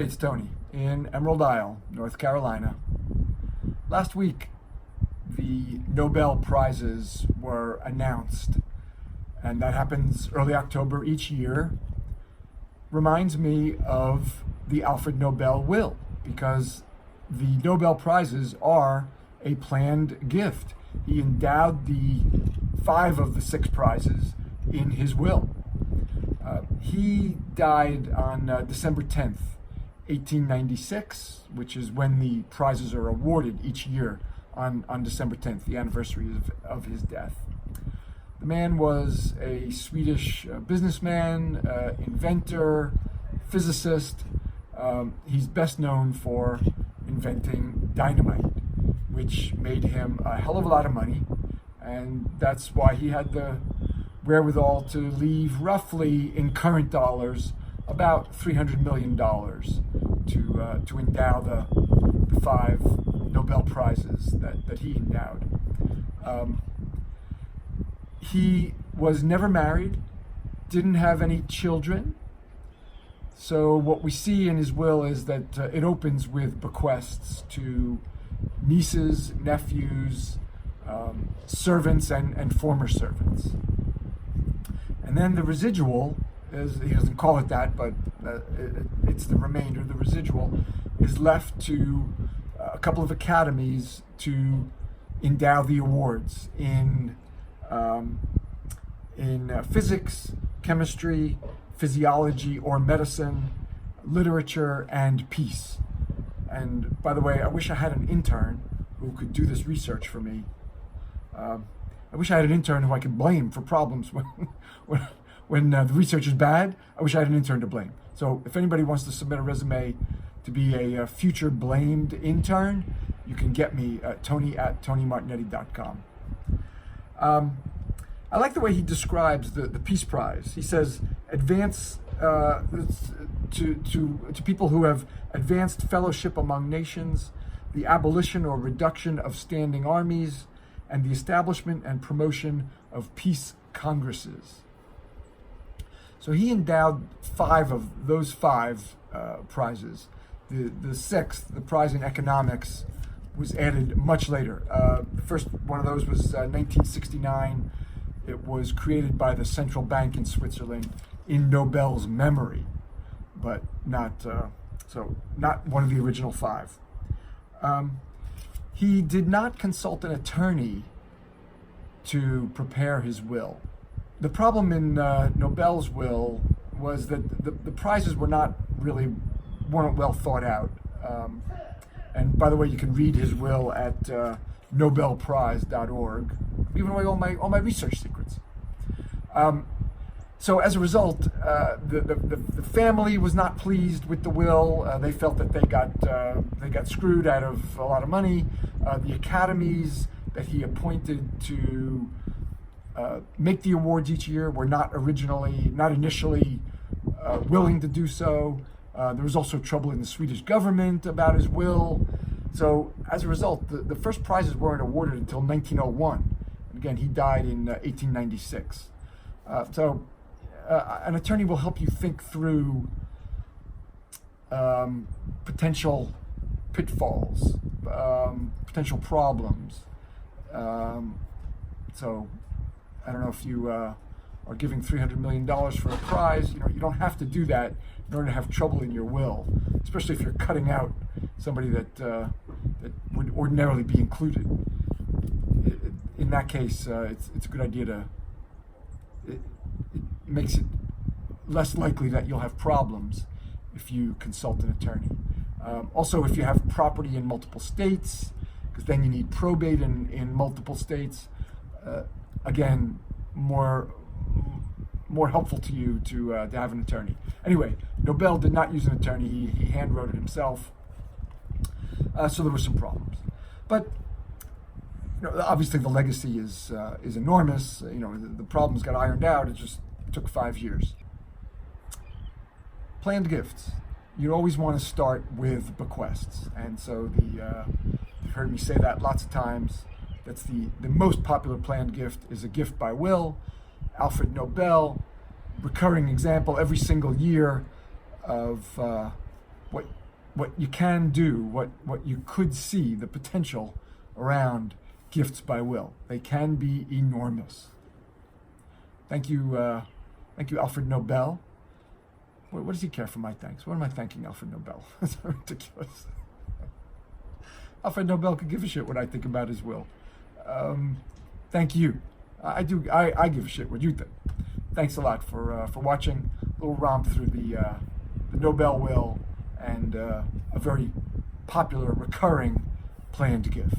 it's Tony in Emerald Isle, North Carolina. Last week, the Nobel Prizes were announced, and that happens early October each year. Reminds me of the Alfred Nobel will, because the Nobel Prizes are a planned gift. He endowed the 5 of the 6 prizes in his will. He died on December 10th, 1896, which is when the prizes are awarded each year on December 10th, the anniversary of his death. The man was a Swedish businessman, inventor, physicist. He's best known for inventing dynamite, which made him a hell of a lot of money, and that's why he had the wherewithal to leave roughly in current dollars about $300 million to endow the 5 Nobel Prizes that he endowed. He was never married, didn't have any children. So what we see in his will is that it opens with bequests to nieces, nephews, servants, and former servants. And then the residual, he doesn't call it that, but it's the remainder, the residual, is left to a couple of academies to endow the awards in physics, chemistry, physiology or medicine, literature, and peace. And by the way, I wish I had an intern who could do this research for me. I wish I had an intern who I could blame for problems when the research is bad. I wish I had an intern to blame. So if anybody wants to submit a resume to be a future blamed intern, you can get me at tony@tonymartignetti.com. I like the way he describes the Peace Prize. He says, advance to people who have advanced fellowship among nations, the abolition or reduction of standing armies, and the establishment and promotion of peace congresses. So he endowed 5 of those 5 prizes. The 6th, the prize in economics, was added much later. The first one of those was 1969. It was created by the central bank in Switzerland in Nobel's memory, but not one of the original 5. He did not consult an attorney to prepare his will. The problem in Nobel's will was that the prizes weren't well thought out. And by the way, you can read his will at nobelprize.org. Giving away all my research secrets. So as a result, the family was not pleased with the will. They felt that they got screwed out of a lot of money. The academies that he appointed to make the awards each year were not initially willing to do so. There was also trouble in the Swedish government about his will. So as a result, the first prizes weren't awarded until 1901. And again, he died in 1896. So an attorney will help you think through potential pitfalls, potential problems. So I don't know if you are giving $300 million for a prize. You don't have to do that in order to have trouble in your will, especially if you're cutting out somebody that would ordinarily be included. In that case, it's a good idea it makes it less likely that you'll have problems if you consult an attorney. Also, if you have property in multiple states, because then you need probate in multiple states, again, more helpful to you to have an attorney. Anyway, Nobel did not use an attorney. He hand wrote it himself. So there were some problems. But obviously the legacy is enormous. The problems got ironed out. It just took 5 years. Planned gifts. You always want to start with bequests, and so you've heard me say that lots of times. That's the most popular planned gift is a gift by will. Alfred Nobel, recurring example every single year of what what you can do, what you could see, the potential around gifts by will. They can be enormous. Thank you, Alfred Nobel. What does he care for my thanks? What am I thanking Alfred Nobel? That's ridiculous. Alfred Nobel could give a shit what I think about his will. Thank you. I do. I give a shit what you think. Thanks a lot for watching. A little romp through the Nobel will and a very popular recurring planned gift.